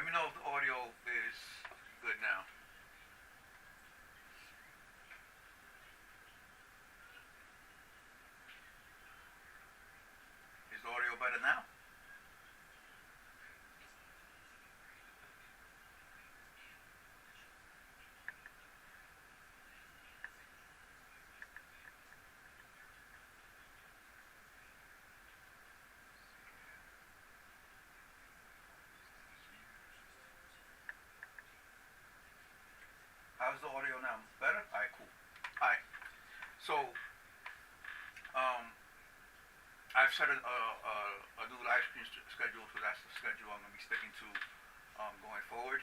me know if the audio is good now. Is the audio better now? How's the audio now? Better? Alright, cool. Alright. So, um, I've set a new live stream schedule, so that's the schedule I'm going to be sticking to going forward.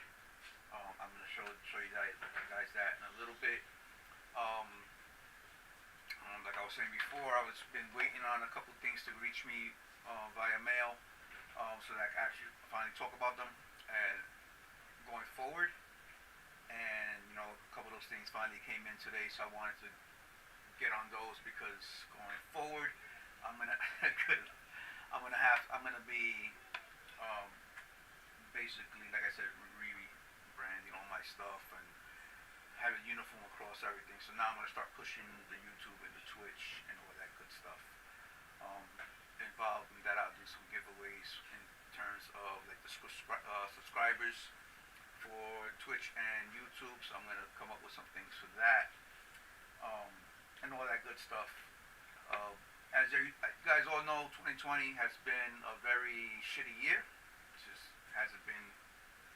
I'm going to show you guys that in a little bit. Like I was saying before, I was been waiting on a couple things to reach me via mail, so that I can actually finally talk about them and going forward. And you know, a couple of those things finally came in today, so I wanted to get on those because going forward, I'm gonna be basically, like I said, rebranding all my stuff and have a uniform across everything. So now I'm gonna start pushing the YouTube and the Twitch and all that good stuff. Involved in that, I'll do some giveaways in terms of like the subscribers for Twitch and YouTube. So I'm gonna come up with some things for that, and all that good stuff. As you guys all know, 2020 has been a very shitty year. It just hasn't been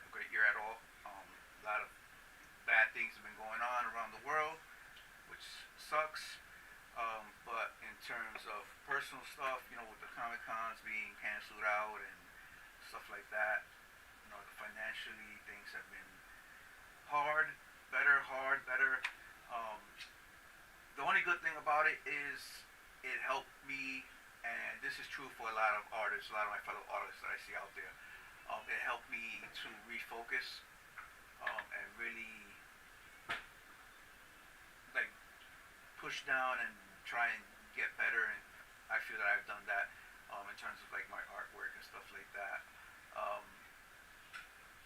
a great year at all. A lot of bad things have been going on around the world, which sucks. But in terms of personal stuff, you know, with the Comic Cons being canceled out and stuff like that, you know, financially things have been hard, better. The only good thing about it is it helped me, and this is true for a lot of artists, a lot of my fellow artists that I see out there. It helped me to refocus and really like push down and try and get better. And I feel that I've done that in terms of like my artwork and stuff like that.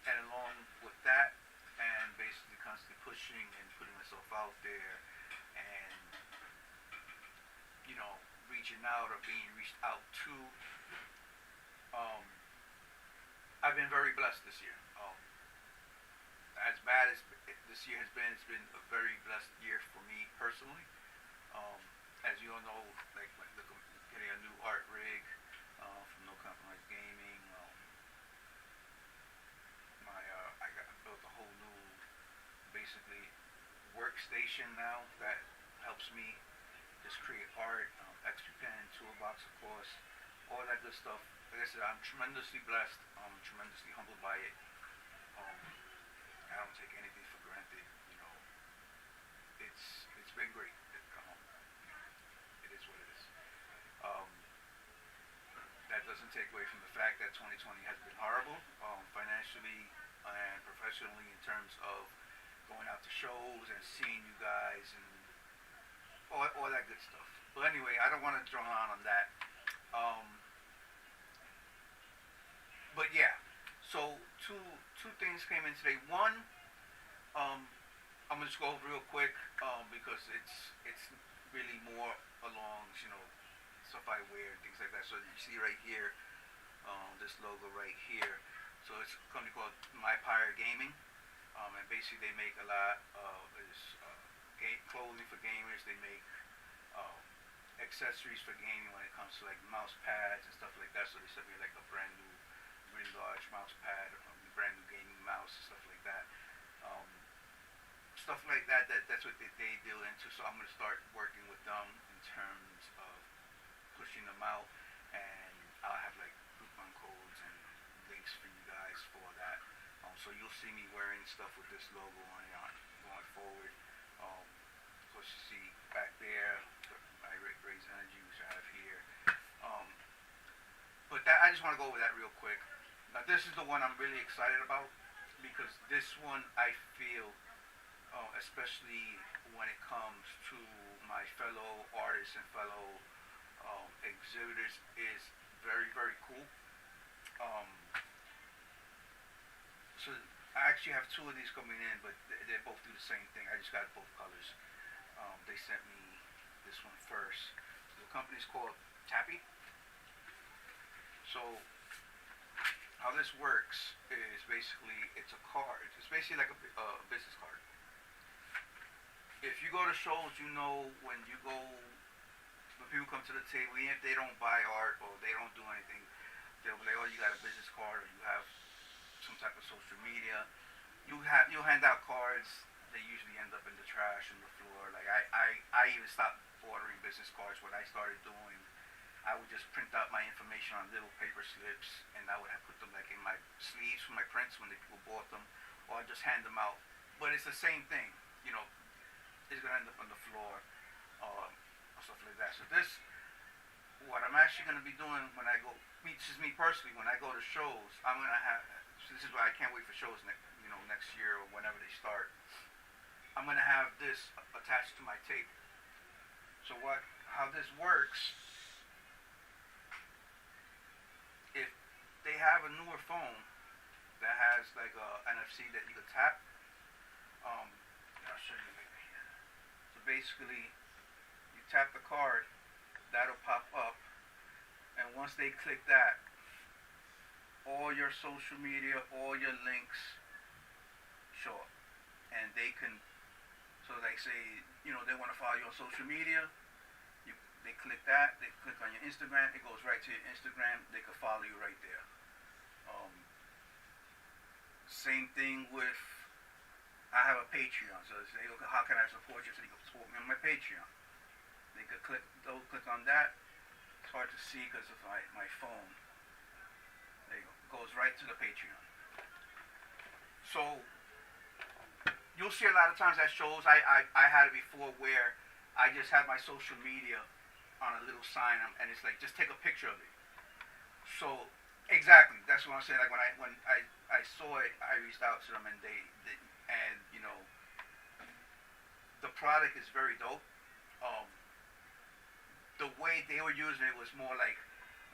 And along with that, and basically constantly pushing and putting myself out there, and you know, reaching out or being reached out to. I've been very blessed this year. As bad as this year has been, it's been a very blessed year for me personally. As you all know, like getting a new art rig from No Compromise Gaming. I built a whole new, basically, workstation now that helps me just create art, extra pen, Tourbox, of course, all that good stuff. Like I said, I'm tremendously blessed. I'm tremendously humbled by it. I don't take anything for granted. You know, it's been great. It is what it is. That doesn't take away from the fact that 2020 has been horrible, financially and professionally, in terms of going out to shows and seeing you guys and all that good stuff. But anyway, I don't want to drone on that. But yeah, so two things came in today. One, I'm gonna just go over real quick because it's really more along, you know, stuff I wear and things like that. So you see right here, this logo right here. So it's a company called MyPyre Gaming, and basically they make a lot of clothing for gamers. They make accessories for gaming when it comes to like mouse pads and stuff like that. So they sent me like a brand new, really large mouse pad, brand new gaming mouse and stuff like that. Stuff like that. That's what they deal into. So I'm gonna start working with them in terms of pushing them out, and I'll have like coupon codes and links for you guys for that. So you'll see me wearing stuff with this logo on it going forward. Of course, you see back there my Raze Energy, which I have here. But I just want to go over that real quick. Now, this is the one I'm really excited about because this one I feel, especially when it comes to my fellow artists and fellow exhibitors, is very, very cool. So I actually have two of these coming in, but they both do the same thing. I just got both colors. They sent me this one first. The company's called Tappy. So how this works is basically it's a card. It's basically like a business card. If you go to shows, you know when people come to the table, even if they don't buy art or they don't do anything, they'll be like, oh, you got a business card or you have some type of social media. You'll hand out cards. They usually end up in the trash on the floor. Like I even stopped ordering business cards. What I started doing, I would just print out my information on little paper slips, and I would have put them like in my sleeves for my prints when the people bought them, or I'd just hand them out. But it's the same thing, you know. It's gonna end up on the floor, or stuff like that. So this, what I'm actually gonna be doing when I go, this is me personally. When I go to shows, I'm gonna have. So this is why I can't wait for shows next year or whenever they start. I'm gonna have this attached to my table. So how this works? If they have a newer phone that has like a NFC that you can tap, I'll show you later here. So basically, you tap the card, that'll pop up, and once they click that, all your social media, all your links show up, and they can. So they say, they want to follow you on social media. They click that. They click on your Instagram. It goes right to your Instagram. They can follow you right there. Same thing with, I have a Patreon. So they say, okay, how can I support you? So you can support me on my Patreon. They could click on that. It's hard to see because of my phone. There you go. It goes right to the Patreon. So you'll see a lot of times at shows, I had it before where I just have my social media on a little sign, and it's like, just take a picture of it. So exactly, that's what I'm saying. Like when I saw it, I reached out to them, and they the product is very dope. The way they were using it was more like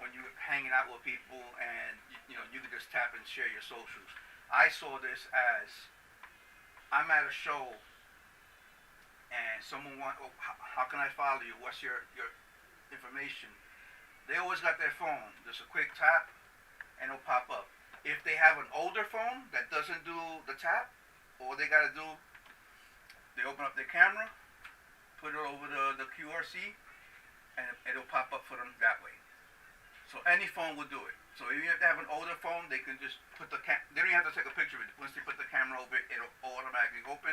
when you were hanging out with people, and you could just tap and share your socials. I saw this as, I'm at a show and someone how can I follow you? What's your information? They always got their phone. Just a quick tap and it'll pop up. If they have an older phone that doesn't do the tap, all they gotta do, they open up their camera, put it over the QRC, and it'll pop up for them that way. So any phone will do it. So even if they have an older phone, they can just put they don't even have to take a picture of it. Once they put the camera over it, it'll automatically open.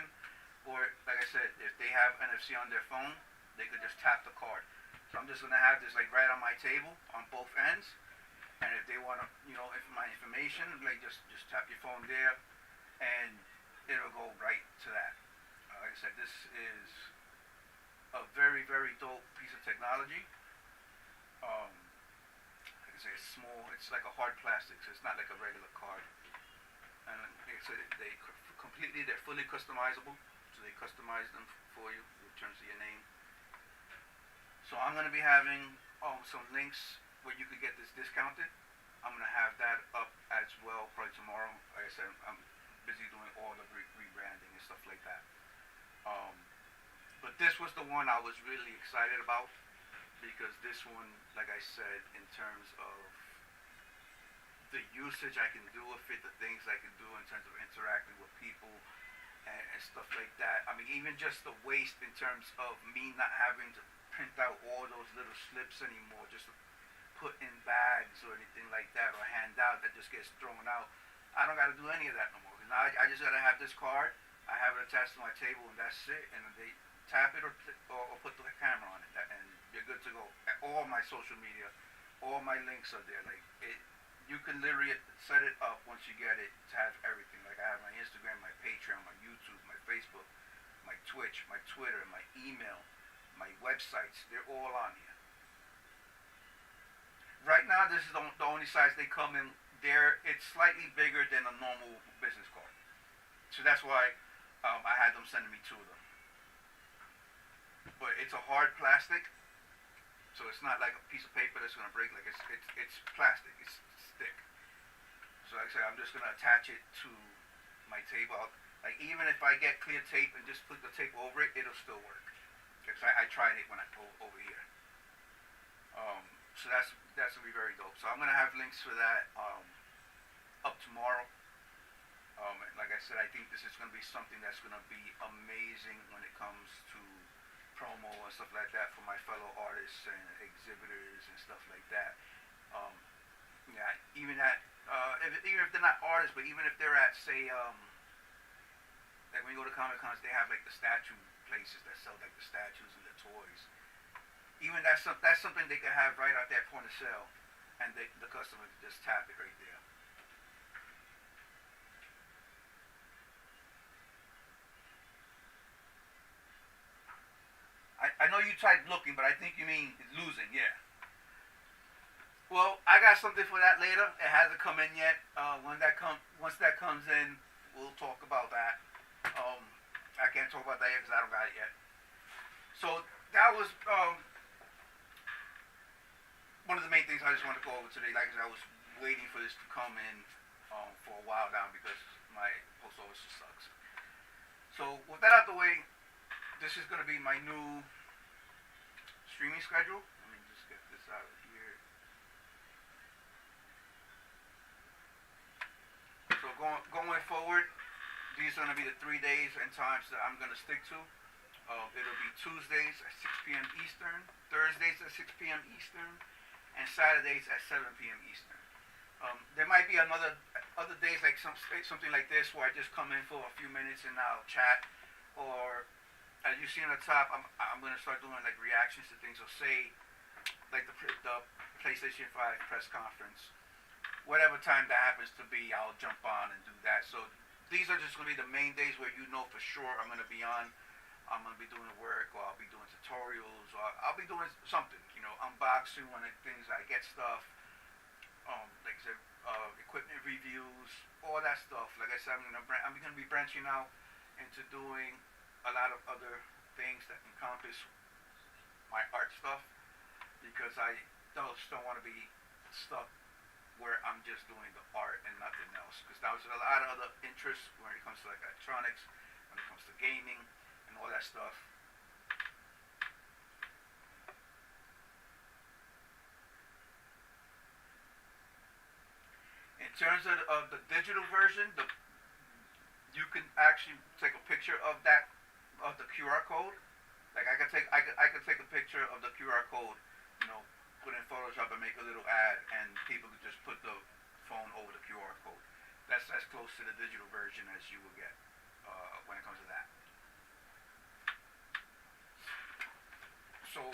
Or, like I said, if they have NFC on their phone, they could just tap the card. So I'm just going to have this like right on my table on both ends. And if they want to, if my information, like just tap your phone there, and it'll go right to that. Like I said, this is a very, very dope piece of technology. It's small. It's like a hard plastic, so it's not like a regular card. And like I said, they're fully customizable. So they customize them for you in terms of your name. So I'm going to be having some links where you could get this discounted. I'm going to have that up as well probably tomorrow. Like I said, I'm busy doing all the rebranding and stuff like that. But this was the one I was really excited about. Because this one, like I said, in terms of the usage I can do with it, the things I can do in terms of interacting with people and stuff like that. I mean, even just the waste in terms of me not having to print out all those little slips anymore, just to put in bags or anything like that, or hand out that just gets thrown out. I don't got to do any of that no more. Now I just got to have this card, I have it attached to my table, and that's it. And they tap it or put the camera on it, and you're good to go. All my social media, all my links are there. Like you can literally set it up once you get it to have everything. Like I have my Instagram, my Patreon, my YouTube, my Facebook, my Twitch, my Twitter, my email, my websites. They're all on here. Right now, this is the only size they come in. It's slightly bigger than a normal business card. So that's why I had them sending me two of them. But it's a hard plastic, so it's not like a piece of paper that's gonna break. Like it's plastic, it's thick. So like I said, I'm just gonna attach it to my tape out. Like even if I get clear tape and just put the tape over it, it'll still work. Because I tried it when I go over here. So that's gonna be very dope. So I'm gonna have links for that up tomorrow. Like I said, I think this is gonna be something that's gonna be amazing when it comes to promo and stuff like that for my fellow artists and exhibitors and stuff like that. Yeah, even if they're not artists, but even if they're at, say, like when you go to Comic Cons, they have like the statue places that sell like the statues and the toys. Even that's something they can have right at their point of sale, and the customer can just tap it right there. I know you typed looking, but I think you mean losing, yeah. Well, I got something for that later. It hasn't come in yet. Once that comes in, we'll talk about that. I can't talk about that yet because I don't got it yet. So that was one of the main things I just wanted to go over today. Like I said, I was waiting for this to come in for a while now because my post office sucks. So with that out the way, this is going to be my new streaming schedule. Let me just get this out of here. So going forward, these are going to be the 3 days and times that I'm going to stick to. It'll be Tuesdays at 6 p.m. Eastern, Thursdays at 6 p.m. Eastern, and Saturdays at 7 p.m. Eastern. There might be other days like something like this where I just come in for a few minutes and I'll chat, or as you see on the top, I'm going to start doing like reactions to things. So say like the PlayStation 5 press conference, whatever time that happens to be, I'll jump on and do that. So these are just going to be the main days where you know for sure I'm going to be on. I'm going to be doing work, or I'll be doing tutorials, or I'll be doing something, unboxing one of the things. I get stuff, like I said, equipment reviews, all that stuff. Like I said, I'm going to be branching out into doing a lot of other things that encompass my art stuff, because I just don't want to be stuck where I'm just doing the art and nothing else. Because there's a lot of other interests when it comes to like electronics, when it comes to gaming, and all that stuff. In terms of the digital version, you can actually take a picture of the QR code. Like I could take a picture of the QR code, put in Photoshop and make a little ad, and people could just put the phone over the QR code. That's as close to the digital version as you will get when it comes to that. So,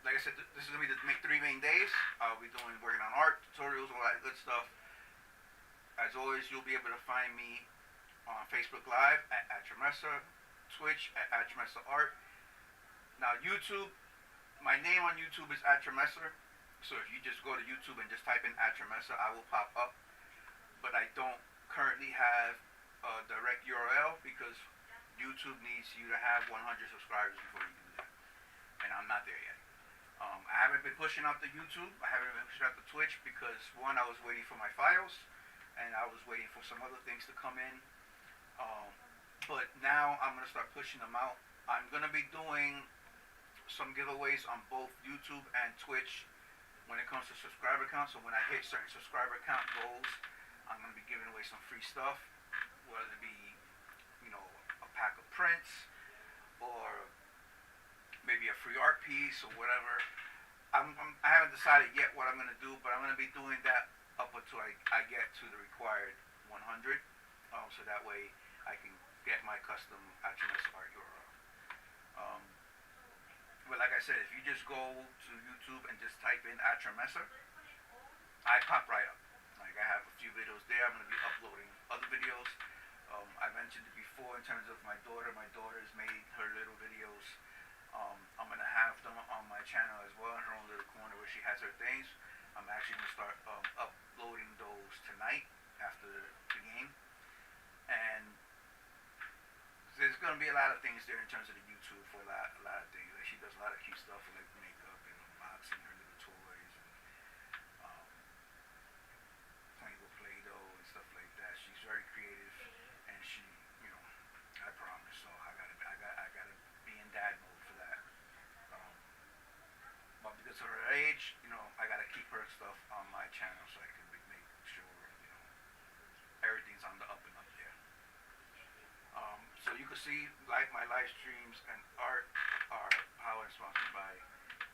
like I said, this is going to be the 3 main days. I'll be working on art, tutorials, all that good stuff. As always, you'll be able to find me on Facebook Live at Atramessa, Twitch at Atramessa Art. Now, YouTube, my name on YouTube is Atramessa. So if you just go to YouTube and just type in Atramessa, I will pop up. But I don't currently have a direct URL because YouTube needs you to have 100 subscribers before you do that. And I'm not there yet. I haven't been pushing out the YouTube. I haven't been pushing out the Twitch because, one, I was waiting for my files, and I was waiting for some other things to come in. But now I'm going to start pushing them out. I'm going to be doing some giveaways on both YouTube and Twitch when it comes to subscriber count. So when I hit certain subscriber count goals, I'm going to be giving away some free stuff, whether it be, a pack of prints, or maybe a free art piece, or whatever. I haven't decided yet what I'm going to do, but I'm going to be doing that up until I get to the required 100, so that way I can get my custom Atramessa art URL. But like I said, if you just go to YouTube and just type in Atramessa, I pop right up. Like I have a few videos there. I'm going to be uploading other videos. I mentioned it before in terms of my daughter. My daughter's made her little videos. I'm going to have them on my channel as well, in her own little corner where she has her things. I'm actually going to start uploading those tonight after the game. And there's going to be a lot of things there in terms of the YouTube for a lot of things. Like she does a lot of cute stuff with like makeup and unboxing her little toys and playing with Play-Doh and stuff like that. She's very creative. age, I gotta keep her stuff on my channel so I can make sure, everything's on the up and up there. So you can see like my live streams and art are powered and sponsored by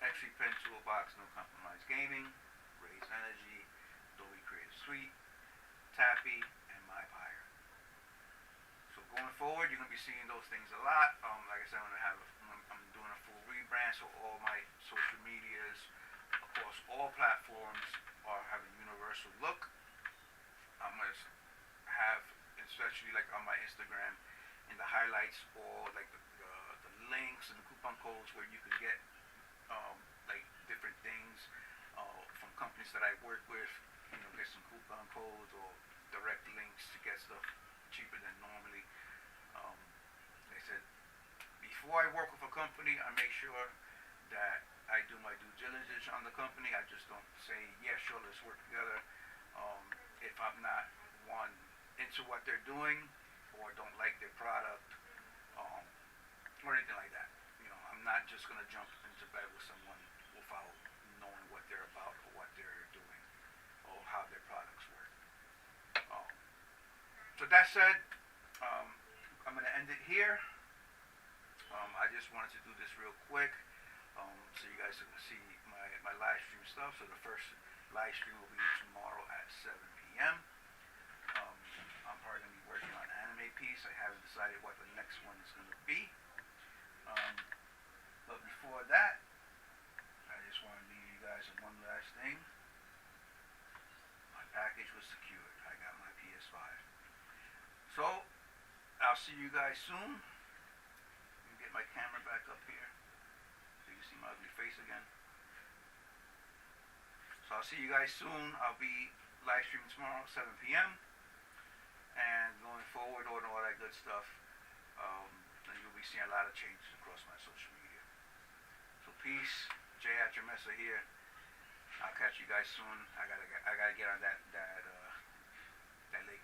XP Pen Toolbox, No Compromise Gaming, Raze Energy, Adobe Creative Suite, Tappy, and MyPyre. So going forward, you're gonna be seeing those things a lot. Like I said, I'm doing a full rebrand, so all my social medias across all platforms are have a universal look. I'm gonna have, especially like on my Instagram, in the highlights, or like the links and the coupon codes where you can get like different things from companies that I work with. Get some coupon codes or direct links to get stuff cheaper than normally. Like I said, before I work with a company, I make sure that I do my due diligence on the company. I just don't say, yeah, sure, let's work together. If I'm not into what they're doing, or don't like their product, or anything like that. I'm not just gonna jump into bed with someone without knowing what they're about or what they're doing or how their products work. So that said, I'm gonna end it here. I just wanted to do this real quick, so you guys can see my live stream stuff. So the first live stream will be tomorrow at 7 p.m. I'm probably going to be working on an anime piece. I haven't decided what the next one is going to be. But before that, I just want to leave you guys with one last thing. My package was secured. I got my PS5. So, I'll see you guys soon. Let me get my camera back up here so you see my ugly face again. So I'll see you guys soon. I'll be live streaming tomorrow at 7 p.m. And going forward, all that good stuff, and you'll be seeing a lot of changes across my social media. So peace, Jay at your messer here. I'll catch you guys soon. I gotta get on that lake